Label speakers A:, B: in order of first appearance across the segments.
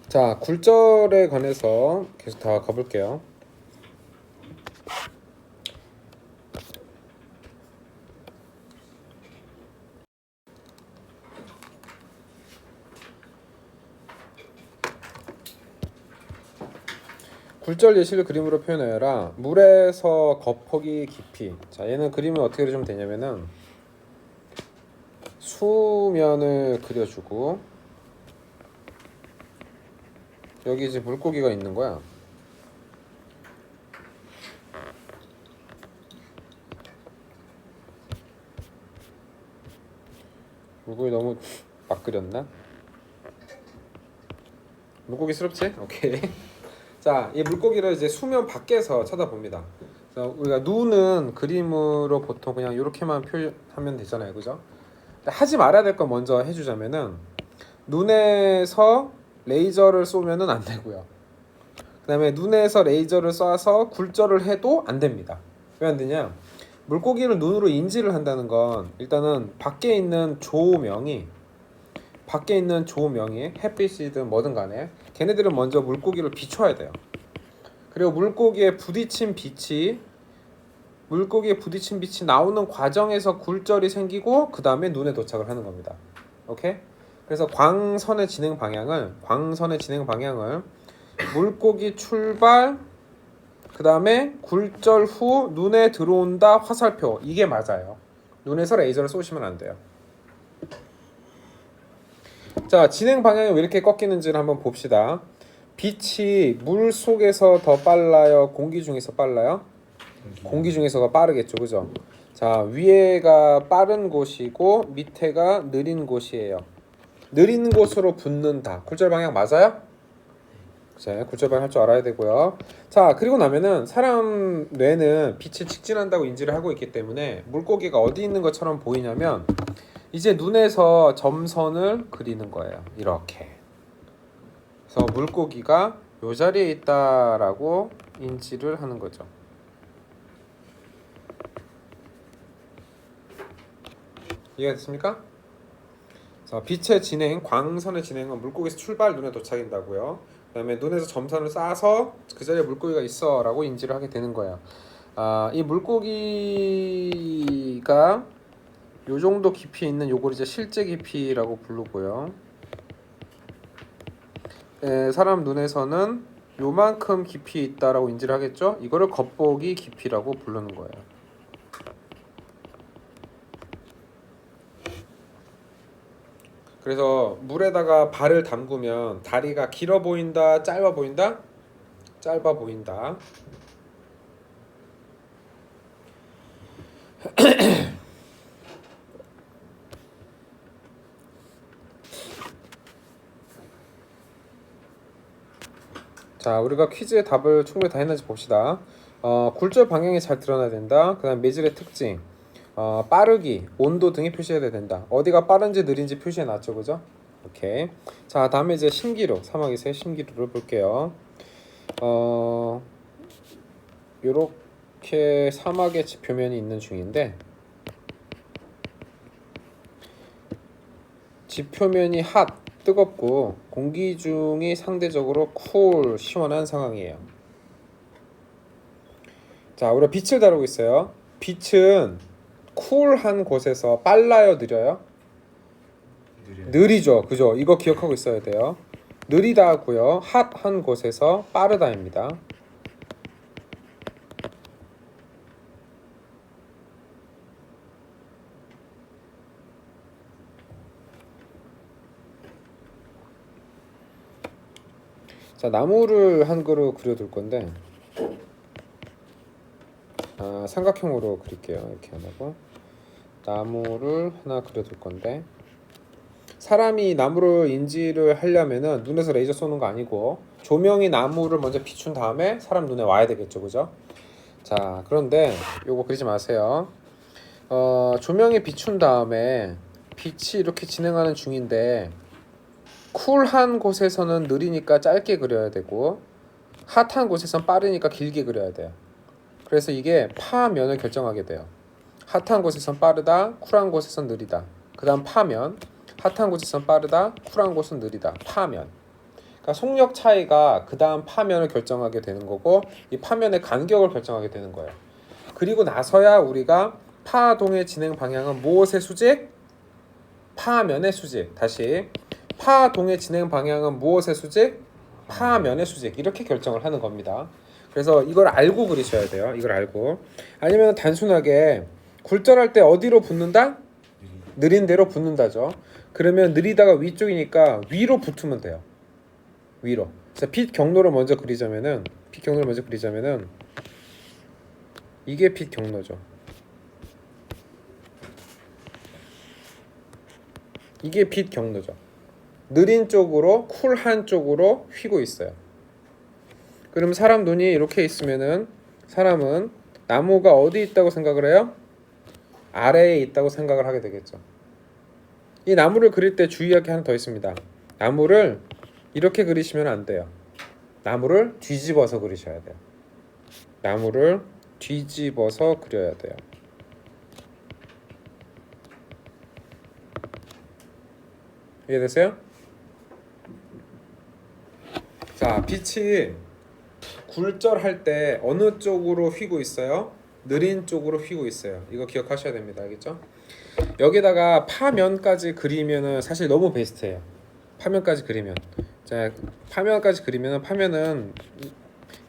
A: 자, 굴절에 관해서 계속 다 가볼게요. 굴절 예시를 그림으로 표현하여라. 물에서 겉포기 깊이. 자, 얘는 그림을 어떻게 그려주면 되냐면은 수면을 그려주고 여기 이제 물고기가 있는 거야. 물고기 너무 막 그렸나? 물고기스럽지? 오케이. 자, 이 물고기를 이제 수면 밖에서 쳐다봅니다. 그래서 우리가 눈은 그림으로 보통 그냥 이렇게만 표현하면 되잖아요, 그죠? 하지 말아야 될 건 먼저 해주자면은 눈에서 레이저를 쏘면은 안 되고요. 그다음에 눈에서 레이저를 쏴서 굴절을 해도 안 됩니다. 왜 안 되냐? 물고기를 눈으로 인지를 한다는 건 일단은 밖에 있는 조명이 햇빛이든 뭐든 간에 걔네들은 먼저 물고기를 비춰야 돼요. 그리고 물고기에 부딪힌 빛이 나오는 과정에서 굴절이 생기고 그 다음에 눈에 도착을 하는 겁니다. 오케이? 그래서 광선의 진행 방향을 물고기 출발 그 다음에 굴절 후 눈에 들어온다 화살표, 이게 맞아요. 눈에서 레이저를 쏘시면 안 돼요. 자, 진행 방향이 왜 이렇게 꺾이는지를 한번 봅시다. 빛이 물 속에서 더 빨라요? 공기 중에서 빨라요? 공기 중에서가 빠르겠죠, 그죠? 자, 위에가 빠른 곳이고 밑에가 느린 곳이에요. 느린 곳으로 붙는다. 굴절 방향 맞아요? 자, 굴절 방향 할 줄 알아야 되고요. 자, 그리고 나면은 사람 뇌는 빛을 직진한다고 인지를 하고 있기 때문에 물고기가 어디 있는 것처럼 보이냐면 이제 눈에서 점선을 그리는 거예요. 이렇게. 그래서 물고기가 이 자리에 있다라고 인지를 하는 거죠. 이해가 됐습니까? 자, 빛의 진행, 광선의 진행은 물고기에서 출발, 눈에 도착한다고요. 그 다음에 눈에서 점선을 쏴서 그 자리에 물고기가 있어 라고 인지를 하게 되는 거예요. 이 물고기가 요 정도 깊이 있는 요걸 이제 실제 깊이라고 부르고요. 사람 눈에서는 요만큼 깊이 있다라고 인지를 하겠죠. 이거를 겉보기 깊이라고 부르는 거예요. 그래서 물에다가 발을 담그면 다리가 길어 보인다, 짧아 보인다? 짧아 보인다. 자, 우리가 퀴즈의 답을 충분히 다 했는지 봅시다. 굴절 방향이 잘 드러나야 된다. 그 다음 매질의 특징, 빠르기, 온도 등이 표시해야 된다. 어디가 빠른지 느린지 표시해 놨죠, 그죠? 오케이. 자, 다음에 이제 신기루, 사막에서의 신기루를 볼게요. 요렇게 사막의 지표면이 있는 중인데 지표면이 뜨겁고 공기 중이 상대적으로 시원한 상황이에요. 자, 우리가 빛을 다루고 있어요. 빛은 쿨한 곳에서 빨라요, 느려요? 느리죠, 그죠? 이거 기억하고 있어야 돼요. 느리다고요. 핫한 곳에서 빠르다입니다. 자, 나무를 한 그루 그려둘 건데 삼각형으로 그릴게요. 이렇게 하고 나무를 하나 그려둘 건데 사람이 나무를 인지를 하려면은 눈에서 레이저 쏘는 거 아니고 조명이 나무를 먼저 비춘 다음에 사람 눈에 와야 되겠죠, 그죠? 자, 그런데 요거 그리지 마세요. 조명이 비춘 다음에 빛이 이렇게 진행하는 중인데 쿨한 곳에서는 느리니까 짧게 그려야 되고 핫한 곳에선 빠르니까 길게 그려야 돼요. 그래서 이게 파면을 결정하게 돼요. 핫한 곳에선 빠르다, 쿨한 곳에선 느리다. 그 다음 파면, 핫한 곳에선 빠르다, 쿨한 곳은 느리다. 파면. 그러니까 속력 차이가 그 다음 파면을 결정하게 되는 거고 이 파면의 간격을 결정하게 되는 거예요. 그리고 나서야 우리가 파동의 진행 방향은 무엇의 수직? 파면의 수직. 다시 파동의 진행 방향은 무엇의 수직? 파면의 수직. 이렇게 결정을 하는 겁니다. 그래서 이걸 알고 그리셔야 돼요. 이걸 알고. 아니면 단순하게 굴절할 때 어디로 붙는다? 느린 데로 붙는다죠. 그러면 느리다가 위쪽이니까 위로 붙으면 돼요. 위로. 자, 빛 경로를 먼저 그리자면은 이게 빛 경로죠. 이게 빛 경로죠. 느린 쪽으로 쿨한 쪽으로 휘고 있어요. 그럼 사람 눈이 이렇게 있으면은 사람은 나무가 어디 있다고 생각을 해요? 아래에 있다고 생각을 하게 되겠죠. 이 나무를 그릴 때 주의할 게 하나 더 있습니다. 나무를 이렇게 그리시면 안 돼요. 나무를 뒤집어서 그리셔야 돼요. 나무를 뒤집어서 그려야 돼요. 이해됐어요? 자, 빛이 굴절할 때 어느 쪽으로 휘고 있어요? 느린 쪽으로 휘고 있어요. 이거 기억하셔야 됩니다. 알겠죠? 여기다가 파면까지 그리면은 사실 너무 베스트예요. 파면까지 그리면. 자, 파면은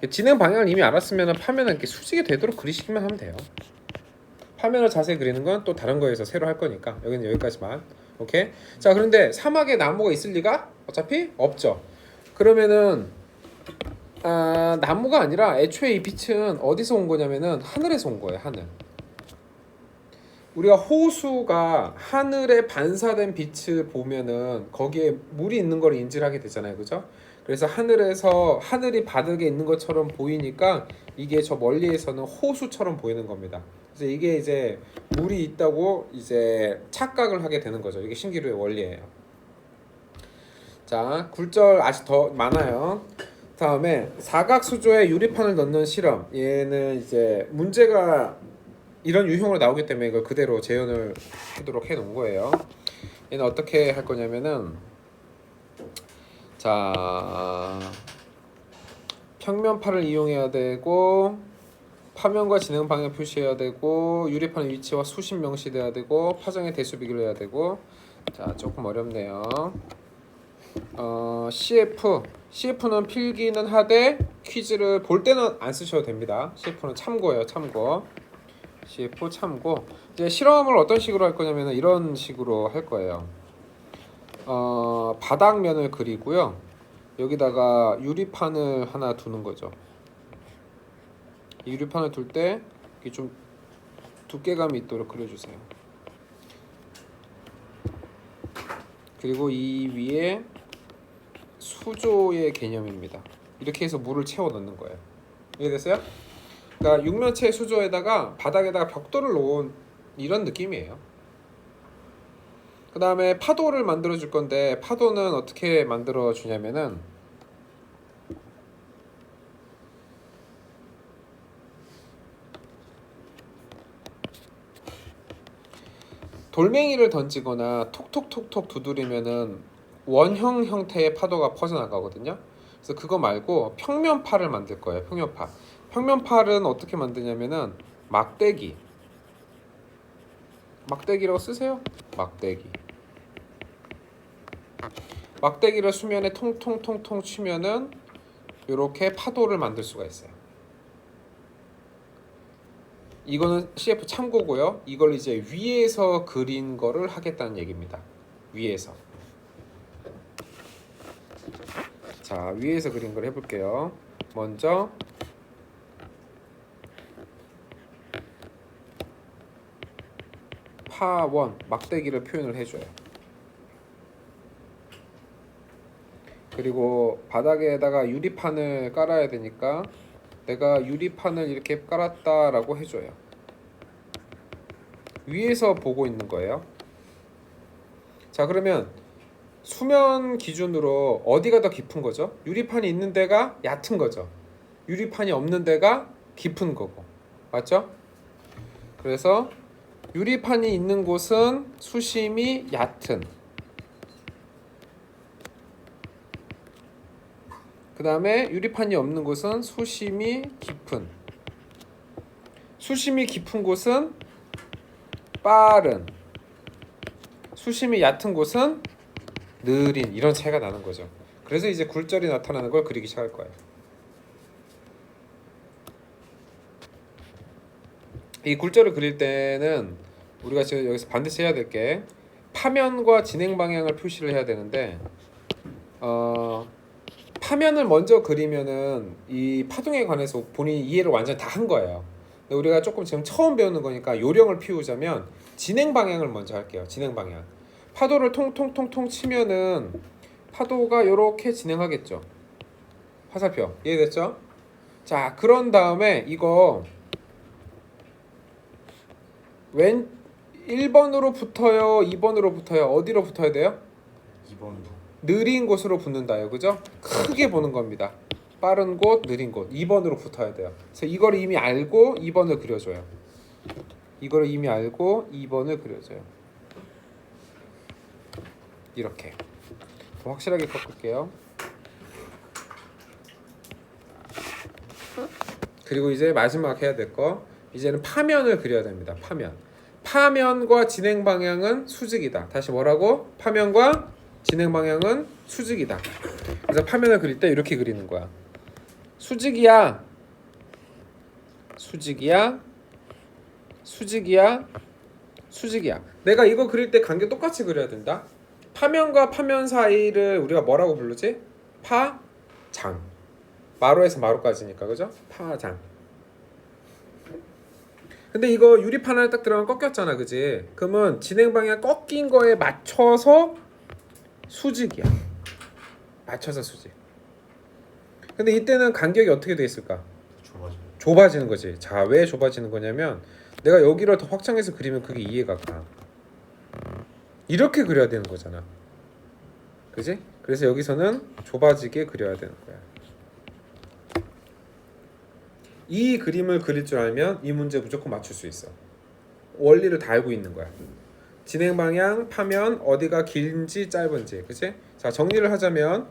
A: 진행 방향을 이미 알았으면 파면은 이렇게 수직이 되도록 그리시기만 하면 돼요. 파면을 자세히 그리는 건 또 다른 거에서 새로 할 거니까 여기는 여기까지만. 오케이? 자, 그런데 사막에 나무가 있을 리가 어차피 없죠. 그러면은 나무가 아니라 애초에 이 빛은 어디서 온 거냐면은 하늘에서 온 거예요. 하늘. 우리가 호수가 하늘에 반사된 빛을 보면은 거기에 물이 있는 걸 인지를 하게 되잖아요. 그죠? 그래서 하늘이 바닥에 있는 것처럼 보이니까 이게 저 멀리에서는 호수처럼 보이는 겁니다. 그래서 이게 이제 물이 있다고 이제 착각을 하게 되는 거죠. 이게 신기루의 원리예요. 자, 굴절 아직 더 많아요. 다음에 사각수조에 유리판을 넣는 실험. 얘는 이제 문제가 이런 유형으로 나오기 때문에 이걸 그대로 재현을 하도록 해놓은 거예요. 얘는 어떻게 할 거냐면은 자, 평면파를 이용해야 되고 파면과 진행 방향 표시해야 되고 유리판의 위치와 수심 명시돼야 되고 파장의 대수 비교를 해야 되고. 자, 조금 어렵네요. CF는 필기는 하되 퀴즈를 볼 때는 안 쓰셔도 됩니다. CF는 참고예요. 참고. CF 참고. 이제 실험을 어떤 식으로 할 거냐면 이런 식으로 할 거예요. 바닥면을 그리고요. 여기다가 유리판을 하나 두는 거죠. 이 유리판을 둘 때 이게 좀 두께감이 있도록 그려주세요. 그리고 이 위에 수조의 개념입니다. 이렇게 해서 물을 채워 넣는 거예요. 이해됐어요? 그러니까 육면체 수조에다가 바닥에다가 벽돌을 놓은 이런 느낌이에요. 그 다음에 파도를 만들어 줄 건데 파도는 어떻게 만들어 주냐면은 돌멩이를 던지거나 톡톡톡톡 두드리면은 원형 형태의 파도가 퍼져나가거든요. 그래서 그거 말고 평면파를 만들 거예요. 평면파. 평면파는 어떻게 만드냐면은 막대기라고 쓰세요. 막대기를 수면에 통통통통 치면은 이렇게 파도를 만들 수가 있어요. 이거는 CF 참고고요. 이걸 이제 위에서 그린 거를 하겠다는 얘기입니다. 위에서. 자, 위에서 그린 걸 해볼게요. 먼저 파원 막대기를 표현을 해줘요. 그리고 바닥에다가 유리판을 깔아야 되니까 내가 유리판을 이렇게 깔았다라고 해줘요. 위에서 보고 있는 거예요. 자, 그러면 수면 기준으로 어디가 더 깊은 거죠? 유리판이 있는 데가 얕은 거죠. 유리판이 없는 데가 깊은 거고. 맞죠? 그래서 유리판이 있는 곳은 수심이 얕은, 그 다음에 유리판이 없는 곳은 수심이 깊은. 수심이 깊은 곳은 빠른. 수심이 얕은 곳은 느린. 이런 차이가 나는 거죠. 그래서 이제 굴절이 나타나는 걸 그리기 시작할 거예요. 이 굴절을 그릴 때는 우리가 지금 여기서 반드시 해야 될 게 파면과 진행 방향을 표시를 해야 되는데 파면을 먼저 그리면은 이 파동에 관해서 본인이 이해를 완전히 다 한 거예요. 근데 우리가 조금 지금 처음 배우는 거니까 요령을 피우자면 진행 방향을 먼저 할게요. 진행 방향. 파도를 통통통통 치면은 파도가 이렇게 진행하겠죠. 화살표 이해됐죠? 자, 그런 다음에 이거 왼 1번으로 붙어요, 2번으로 붙어요. 어디로 붙어야 돼요?
B: 2번도.
A: 느린 곳으로 붙는다요. 그죠? 크게 보는 겁니다. 빠른 곳, 느린 곳. 2번으로 붙어야 돼요. 그래서 이걸 이미 알고 2번을 그려줘요. 이걸 이미 알고 2번을 그려줘요. 이렇게. 더 확실하게 꺾을게요. 그리고 이제 마지막 해야 될 거. 이제는 파면을 그려야 됩니다. 파면. 파면과 진행 방향은 수직이다. 다시 뭐라고? 파면과 진행 방향은 수직이다. 그래서 파면을 그릴 때 이렇게 그리는 거야. 수직이야. 수직이야. 수직이야. 수직이야. 내가 이거 그릴 때 간격 똑같이 그려야 된다. 파면과 파면 사이를 우리가 뭐라고 부르지? 파장. 마루에서 마루까지니까, 그죠? 파장. 근데 이거 유리판 안에 딱 들어가면 꺾였잖아, 그지? 그러면 진행 방향 꺾인 거에 맞춰서 수직이야. 맞춰서 수직. 근데 이때는 간격이 어떻게 돼 있을까? 좁아지는 거지. 자, 왜 좁아지는 거냐면 내가 여기를 더 확장해서 그리면 그게 이해가 가. 이렇게 그려야 되는 거잖아. 그지? 그래서 여기서는 좁아지게 그려야 되는 거야. 이 그림을 그릴 줄 알면 이 문제 무조건 맞출 수 있어. 원리를 다 알고 있는 거야. 진행 방향, 파면, 어디가 긴지 짧은지, 그치? 자, 정리를 하자면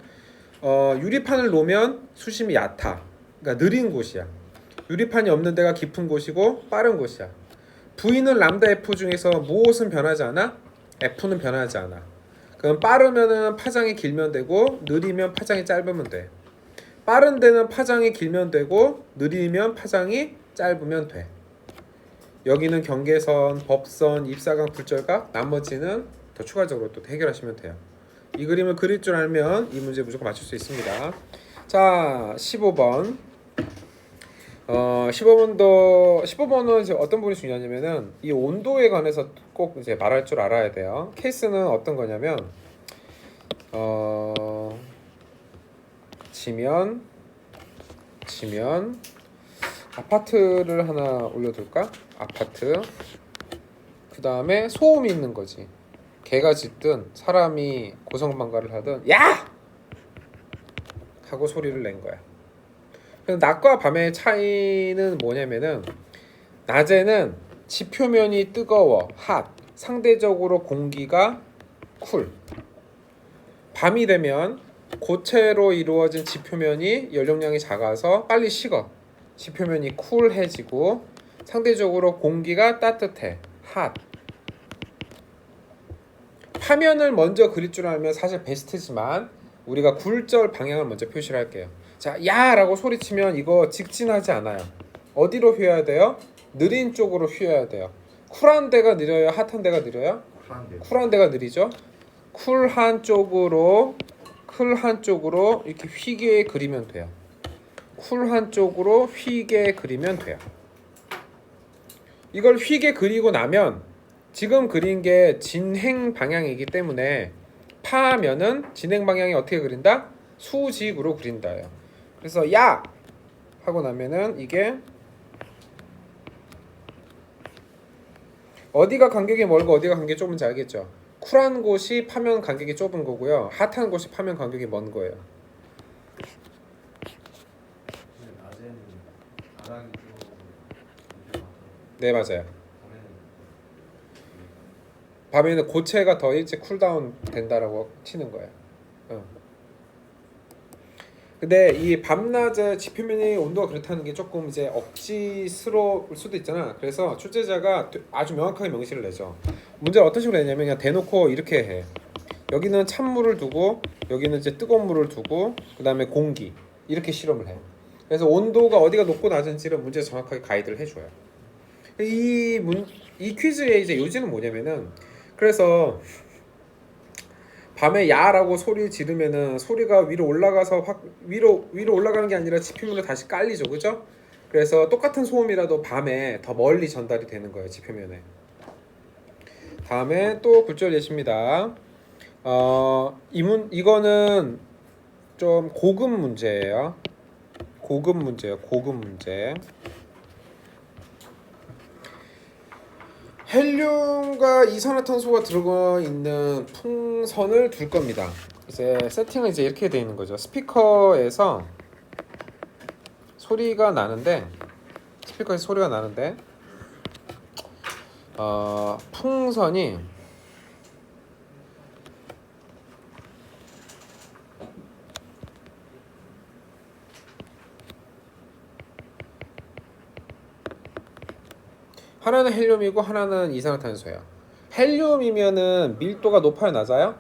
A: 유리판을 놓으면 수심이 얕아. 그러니까 느린 곳이야. 유리판이 없는 데가 깊은 곳이고 빠른 곳이야. V는 람다 F 중에서 무엇은 변하지 않아? F는 변하지 않아. 그럼 빠르면은 파장이 길면 되고 느리면 파장이 짧으면 돼. 빠른 데는 파장이 길면 되고 느리면 파장이 짧으면 돼. 여기는 경계선, 법선, 입사각, 굴절각, 나머지는 더 추가적으로 또 해결하시면 돼요. 이 그림을 그릴 줄 알면 이 문제 무조건 맞출 수 있습니다. 자, 15번. 15번은 이제 어떤 부분이 중요하냐면은 이 온도에 관해서 꼭 이제 말할 줄 알아야 돼요. 케이스는 어떤 거냐면 지면 아파트를 하나 올려둘까? 아파트. 그 다음에 소음이 있는 거지. 개가 짖든 사람이 고성방가를 하든 야! 하고 소리를 낸 거야. 낮과 밤의 차이는 뭐냐면은 낮에는 지표면이 뜨거워, 핫, 상대적으로 공기가 쿨. 밤이 되면 고체로 이루어진 지표면이 연령량이 작아서 빨리 식어. 지표면이 쿨해지고 상대적으로 공기가 따뜻해, 핫. 파면을 먼저 그릴 줄 알면 사실 베스트지만 우리가 굴절 방향을 먼저 표시를 할게요. 자, 야! 라고 소리치면 이거 직진하지 않아요. 어디로 휘어야 돼요? 느린 쪽으로 휘어야 돼요. 쿨한 데가 느려요? 핫한 데가 느려요? 쿨한 데가 느리죠? 쿨한 쪽으로 이렇게 휘게 그리면 돼요. 쿨한 쪽으로 휘게 그리면 돼요. 이걸 휘게 그리고 나면 지금 그린 게 진행 방향이기 때문에 파면은 진행 방향이 어떻게 그린다? 수직으로 그린다예요. 그래서 야! 하고 나면은 이게 어디가 간격이 멀고 어디가 간격이 좁은지 알겠죠? 쿨한 곳이 파면 간격이 좁은 거고요. 핫한 곳이 파면 간격이 먼 거예요. 네, 맞아요. 밤에는 고체가 더 일찍 쿨다운 된다라고 치는 거예요. 근데 이 밤낮의 지표면의 온도가 그렇다는 게 조금 이제 억지스러울 수도 있잖아. 그래서 출제자가 아주 명확하게 명시를 내죠. 문제를 어떤 식으로 내냐면 그냥 대놓고 이렇게 해. 여기는 찬물을 두고 여기는 이제 뜨거운 물을 두고 그다음에 공기 이렇게 실험을 해. 그래서 온도가 어디가 높고 낮은지를 문제 정확하게 가이드를 해줘요. 이 퀴즈의 이제 요지는 뭐냐면은 그래서 밤에 야라고 소리 지르면은 소리가 위로 올라가서 확 위로 올라가는 게 아니라 지표면으로 다시 깔리죠, 그죠? 그래서 똑같은 소음이라도 밤에 더 멀리 전달이 되는 거예요, 지표면에. 다음에 또 굴절 예시입니다. 이거는 좀 고급 문제예요. 고급 문제. 헬륨과 이산화탄소가 들어가 있는 풍선을 둘 겁니다. 이제 세팅은 이제 이렇게 되어 있는 거죠. 스피커에서 소리가 나는데 풍선이 하나는 헬륨이고 하나는 이산화탄소예요. 헬륨이면은 밀도가 높아요, 낮아요?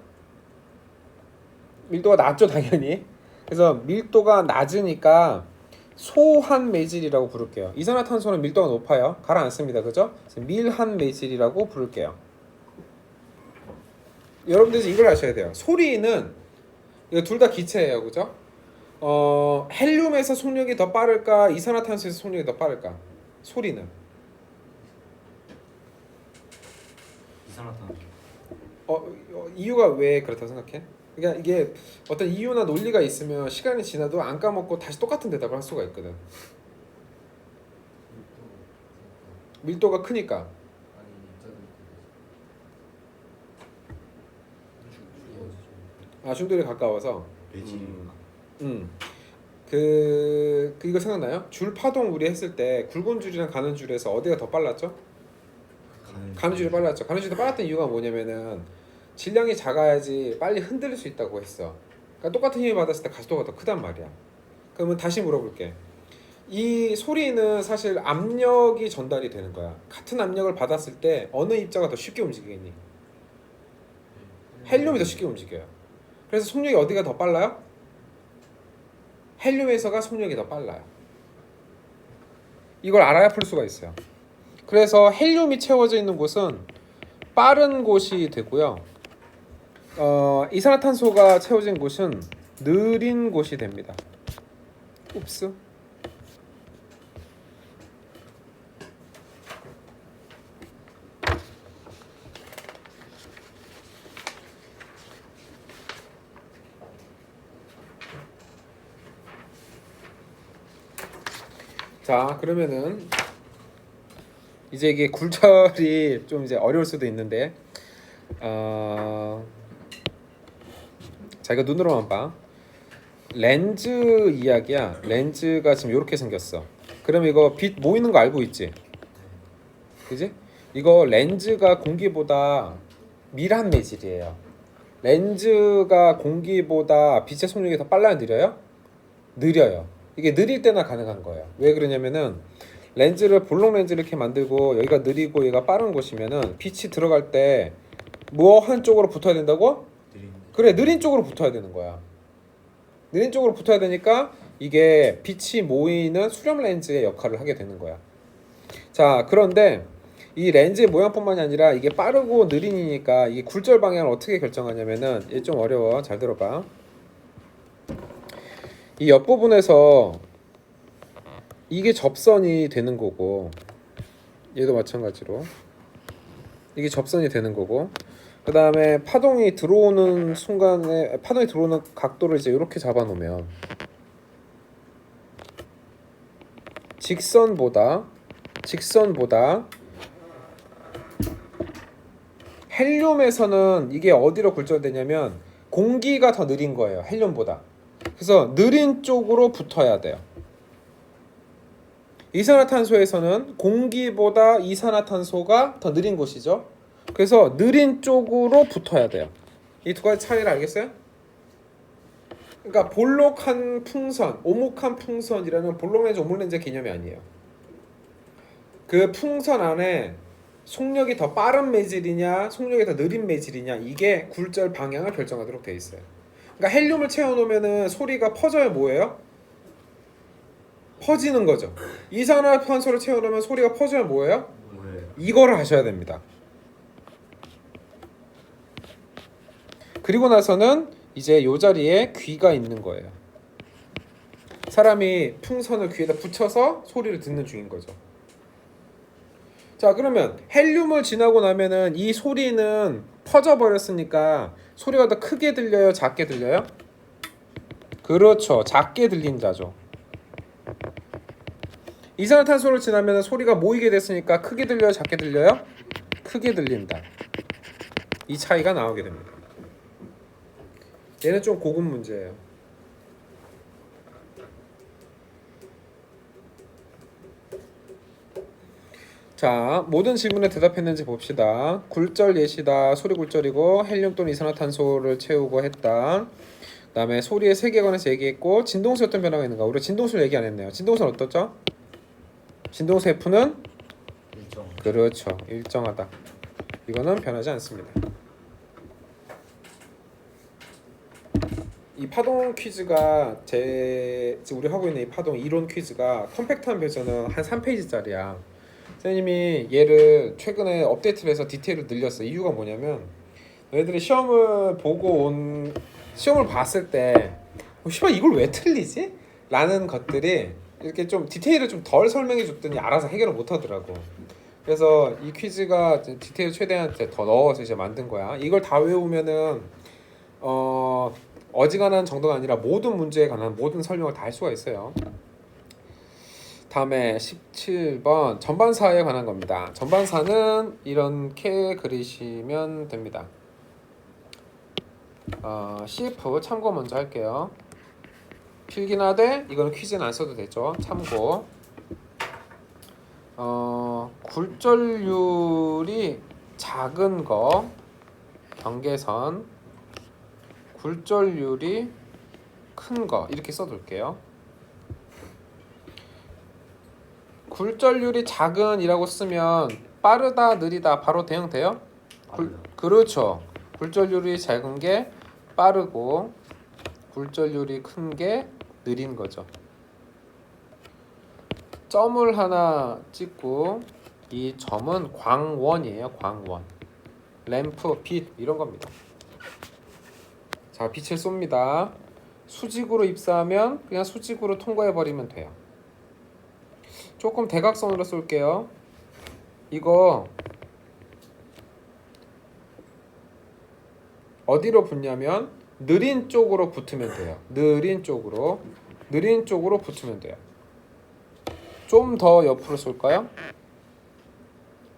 A: 밀도가 낮죠, 당연히. 그래서 밀도가 낮으니까 소한 매질이라고 부를게요. 이산화탄소는 밀도가 높아요. 가라앉습니다, 그죠? 밀한 매질이라고 부를게요. 여러분들 이걸 아셔야 돼요. 소리는 이거 둘 다 기체예요, 그죠? 헬륨에서 속력이 더 빠를까, 이산화탄소에서 속력이 더 빠를까? 소리는
B: 이산화탄소.
A: 이유가 왜 그렇다고 생각해? 그러니까 이게 어떤 이유나 논리가 있으면 시간이 지나도 안 까먹고 다시 똑같은 대답을 할 수가 있거든. 밀도가 크니까. 충돌이 가까워서. 이거 생각나요? 줄 파동 우리 했을 때 굵은 줄이랑 가는 줄에서 어디가 더 빨랐죠? 가는 줄이 빨랐죠. 가는 줄이 빨랐던 이유가 뭐냐면은 질량이 작아야지 빨리 흔들릴 수 있다고 했어. 그러니까 똑같은 힘을 받았을 때 가속도가 더 크단 말이야. 그러면 다시 물어볼게. 이 소리는 사실 압력이 전달이 되는 거야. 같은 압력을 받았을 때 어느 입자가 더 쉽게 움직이겠니? 헬륨이 더 쉽게 움직여요. 그래서 속력이 어디가 더 빨라요? 헬륨에서가 속력이 더 빨라요. 이걸 알아야 풀 수가 있어요. 그래서 헬륨이 채워져 있는 곳은 빠른 곳이 되고요. 이산화탄소가 채워진 곳은 느린 곳이 됩니다. 옵스. 자, 그러면은 이제 이게 굴절이 좀 이제 어려울 수도 있는데, 자, 이거 눈으로만 봐. 렌즈 이야기야. 렌즈가 지금 이렇게 생겼어. 그럼 이거 빛 모이는 거 알고 있지? 그지? 이거 렌즈가 공기보다 밀한 매질이에요. 렌즈가 공기보다 빛의 속력이 더 빨라요, 느려요? 느려요. 이게 느릴 때나 가능한 거예요. 왜 그러냐면은 렌즈를 볼록 렌즈를 이렇게 만들고 여기가 느리고 얘가 빠른 곳이면은 빛이 들어갈 때 뭐 한쪽으로 붙어야 된다고? 그래, 느린 쪽으로 붙어야 되는 거야. 느린 쪽으로 붙어야 되니까 이게 빛이 모이는 수렴 렌즈의 역할을 하게 되는 거야. 자, 그런데 이 렌즈의 모양뿐만이 아니라 이게 빠르고 느리니까 이게 굴절 방향을 어떻게 결정하냐면은, 얘 좀 어려워. 잘 들어봐. 이 옆부분에서 이게 접선이 되는 거고, 얘도 마찬가지로 이게 접선이 되는 거고, 그 다음에 파동이 들어오는 순간에 파동이 들어오는 각도를 이제 이렇게 잡아놓으면 직선보다 헬륨에서는 이게 어디로 굴절되냐면 공기가 더 느린 거예요, 헬륨보다. 그래서 느린 쪽으로 붙어야 돼요. 이산화탄소에서는 공기보다 이산화탄소가 더 느린 곳이죠. 그래서 느린 쪽으로 붙어야 돼요. 이 두 가지 차이를 알겠어요? 그러니까 볼록한 풍선, 오목한 풍선이라는 볼록 렌즈, 오목 렌즈 개념이 아니에요. 그 풍선 안에 속력이 더 빠른 매질이냐, 속력이 더 느린 매질이냐, 이게 굴절 방향을 결정하도록 돼 있어요. 그러니까 헬륨을 채워놓으면은 소리가 퍼져야 뭐예요? 퍼지는 거죠. 이산화탄소를 채워놓으면 소리가 퍼져야 뭐예요? 이거를 하셔야 됩니다. 그리고 나서는 이제 요 자리에 귀가 있는 거예요. 사람이 풍선을 귀에다 붙여서 소리를 듣는 중인 거죠. 자, 그러면 헬륨을 지나고 나면은 이 소리는 퍼져 버렸으니까 소리가 더 크게 들려요, 작게 들려요? 그렇죠, 작게 들린다죠. 이산화탄소를 지나면 소리가 모이게 됐으니까 크게 들려요, 작게 들려요? 크게 들린다. 이 차이가 나오게 됩니다. 얘는 좀 고급 문제예요. 자, 모든 질문에 대답했는지 봅시다. 굴절 예시다. 소리 굴절이고 헬륨 또는 이산화탄소를 채우고 했다. 그다음에 소리의 세계관에서 얘기했고 진동수에 어떤 변화가 있는가? 우리 진동수를 얘기 안 했네요. 진동수는 어떻죠? 진동수 F는
B: 일정.
A: 그렇죠, 일정하다. 이거는 변하지 않습니다. 이 파동 퀴즈가 지금 우리 하고 있는 이 파동 이론 퀴즈가 컴팩트한 버전은 한 3페이지짜리야. 선생님이 얘를 최근에 업데이트를 해서 디테일을 늘렸어. 이유가 뭐냐면 너희들이 시험을 봤을 때 씨발 이걸 왜 틀리지? 라는 것들이 이렇게 좀 디테일을 좀 덜 설명해 줬더니 알아서 해결을 못 하더라고. 그래서 이 퀴즈가 디테일 최대한 더 넣어서 이제 만든 거야. 이걸 다 외우면은 어지간한 정도가 아니라 모든 문제에 관한 모든 설명을 다 할 수가 있어요. 다음에 17번 전반사에 관한 겁니다. 전반사는 이렇게 그리시면 됩니다. CF 참고 먼저 할게요. 필기나 돼? 이거는 퀴즈는 안 써도 되죠. 참고. 굴절률이 작은 거 경계선, 굴절률이 큰 거 이렇게 써둘게요. 굴절률이 작은이라고 쓰면 빠르다, 느리다 바로 대응돼요? 그렇죠. 굴절률이 작은 게 빠르고 굴절률이 큰 게 느린 거죠. 점을 하나 찍고 이 점은 광원이에요. 광원. 램프, 빛 이런 겁니다. 자, 빛을 쏩니다. 수직으로 입사하면 그냥 수직으로 통과해 버리면 돼요. 조금 대각선으로 쏠게요. 이거 어디로 붙냐면 느린 쪽으로 붙으면 돼요. 느린 쪽으로 붙으면 돼요. 좀 더 옆으로 쏠까요?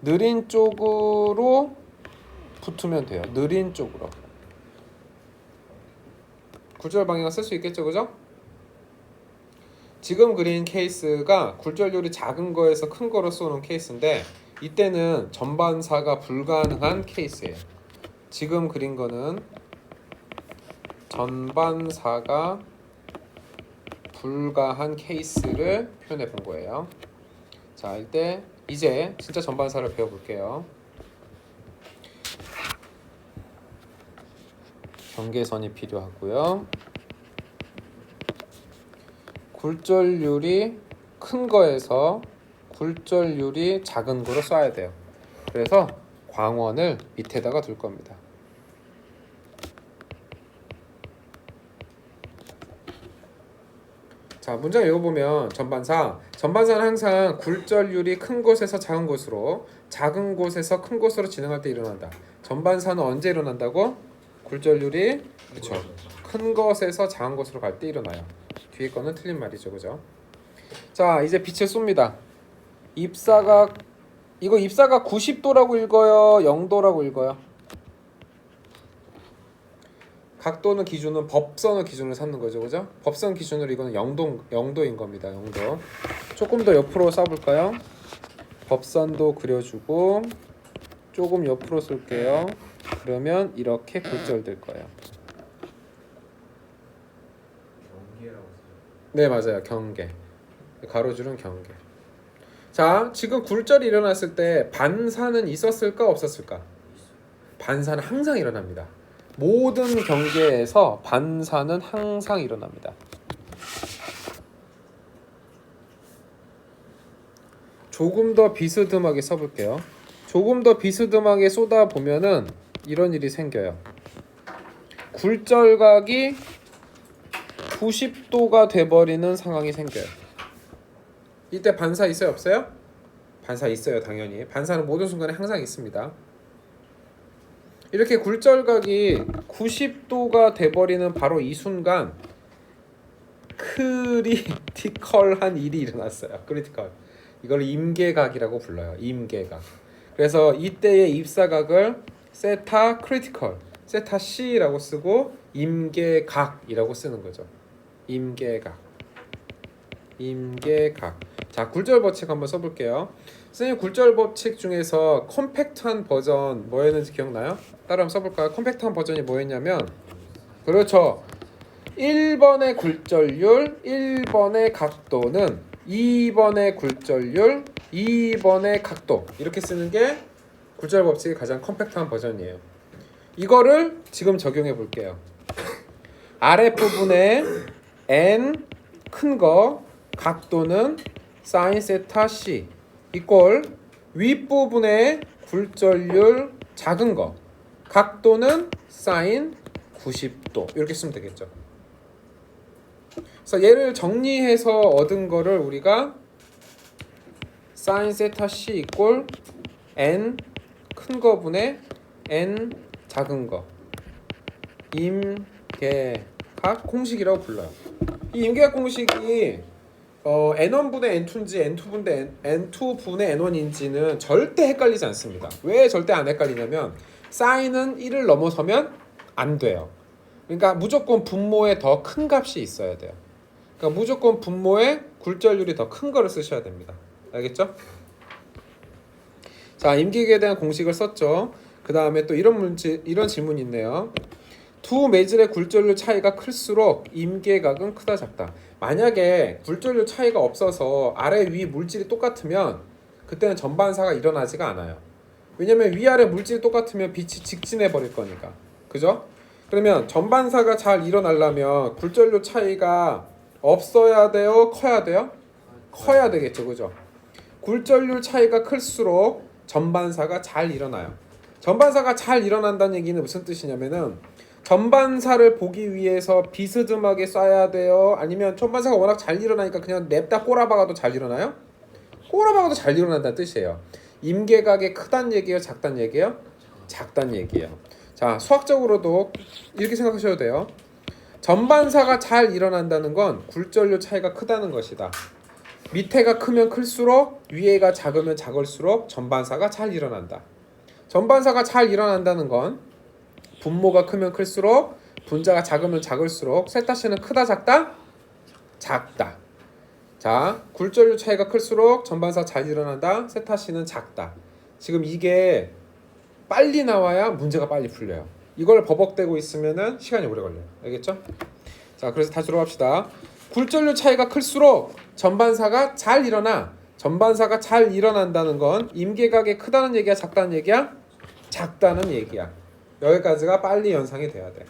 A: 느린 쪽으로 붙으면 돼요. 느린 쪽으로. 굴절 방향을 쓸 수 있겠죠, 그죠? 지금 그린 케이스가 굴절률이 작은 거에서 큰 거로 쏘는 케이스인데 이때는 전반사가 불가능한 케이스예요. 지금 그린 거는 전반사가 불가한 케이스를 표현해 본 거예요. 자, 이제 진짜 전반사를 배워볼게요. 경계선이 필요하고요. 굴절률이 큰 거에서 굴절률이 작은 거로 쏴야 돼요. 그래서 광원을 밑에다가 둘 겁니다. 자, 문장 읽어보면 전반사는 항상 굴절률이 큰 곳에서 작은 곳으로, 작은 곳에서 큰 곳으로 진행할 때 일어난다. 전반사는 언제 일어난다고? 굴절률이 그렇죠. 큰 것에서 작은 곳으로 갈 때 일어나요. 뒤에 거는 틀린 말이죠, 그죠? 자, 이제 빛을 쏩니다. 입사가 90도라고 읽어요, 0도라고 읽어요? 각도는 기준은 법선을 기준으로 삼는 거죠, 그죠? 법선 기준으로 이거는 0도인 겁니다. 0도. 조금 더 옆으로 쏴볼까요? 법선도 그려주고 조금 옆으로 쏠게요. 그러면 이렇게 굴절될 거예요.
B: 경계라고 써요.
A: 네 맞아요. 경계. 가로줄은 경계. 자 지금 굴절이 일어났을 때 반사는 있었을까 없었을까? 반사는 항상 일어납니다. 모든 경계에서 반사는 항상 일어납니다. 조금 더 비스듬하게 써볼게요. 조금 더 비스듬하게 쏟아 보면은 이런 일이 생겨요. 굴절각이 90도가 돼버리는 상황이 생겨요. 이때 반사 있어요 없어요? 반사 있어요 당연히. 반사는 모든 순간에 항상 있습니다. 이렇게 굴절각이 90도가 돼버리는 바로 이 순간 크리티컬한 일이 일어났어요. 크리티컬. 이걸 임계각이라고 불러요. 임계각. 그래서 이때의 입사각을 세타 크리티컬, 세타 C라고 쓰고 임계각이라고 쓰는 거죠. 임계각. 임계각. 자, 굴절 법칙 한번 써볼게요. 선생님 굴절 법칙 중에서 컴팩트한 버전 뭐였는지 기억나요? 따라 한번 써볼까요? 컴팩트한 버전이 뭐였냐면 그렇죠. 1번의 굴절률, 1번의 각도는 2번의 굴절률, 2번의 각도 이렇게 쓰는 게 굴절 법칙의 가장 컴팩트한 버전이에요. 이거를 지금 적용해 볼게요. 아랫부분에 n 큰 거 각도는 sin 세타 c 이꼴 윗부분에 굴절률 작은 거 각도는 sin 90도 이렇게 쓰면 되겠죠. 그래서 얘를 정리해서 얻은 거를 우리가 sin 세타 c 이꼴 n 큰 거분의 n 작은 거 임계각 공식이라고 불러요. 이 임계각 공식이 n1분의 n2인지 n2분의 n1인지는 절대 헷갈리지 않습니다. 왜 절대 안 헷갈리냐면 사인은 1을 넘어서면 안 돼요. 그러니까 무조건 분모에 더 큰 값이 있어야 돼요. 그러니까 무조건 분모에 굴절률이 더 큰 거를 쓰셔야 됩니다. 알겠죠? 자, 임계각에 대한 공식을 썼죠. 그 다음에 또 이런 질문이 있네요. 두 매질의 굴절률 차이가 클수록 임계각은 크다 작다. 만약에 굴절률 차이가 없어서 아래 위 물질이 똑같으면 그때는 전반사가 일어나지가 않아요. 왜냐면 위아래 물질이 똑같으면 빛이 직진해 버릴 거니까. 그죠? 그러면 전반사가 잘 일어나려면 굴절률 차이가 없어야 돼요? 커야 돼요? 커야 되겠죠. 그죠? 굴절률 차이가 클수록 전반사가 잘 일어나요. 전반사가 잘 일어난다는 얘기는 무슨 뜻이냐면은 전반사를 보기 위해서 비스듬하게 쏴야 돼요? 아니면 전반사가 워낙 잘 일어나니까 그냥 냅다 꼬라박아도 잘 일어나요? 꼬라박아도 잘 일어난다는 뜻이에요. 임계각이 크단 얘기예요? 작단 얘기예요? 작단 얘기예요. 자, 수학적으로도 이렇게 생각하셔도 돼요. 전반사가 잘 일어난다는 건 굴절률 차이가 크다는 것이다. 밑에가 크면 클수록 위에가 작으면 작을수록 전반사가 잘 일어난다. 전반사가 잘 일어난다는 건 분모가 크면 클수록 분자가 작으면 작을수록 세타씨는 크다 작다? 작다. 자, 굴절률 차이가 클수록 전반사 잘 일어난다. 세타씨는 작다. 지금 이게 빨리 나와야 문제가 빨리 풀려요. 이걸 버벅대고 있으면은 시간이 오래 걸려요. 알겠죠? 자, 그래서 다시 들어갑시다. 굴절률 차이가 클수록 전반사가 잘 일어나. 전반사가 잘 일어난다는 건 임계각이 크다는 얘기야, 작다는 얘기야? 작다는 얘기야. 여기까지가 빨리 연상이 돼야 돼.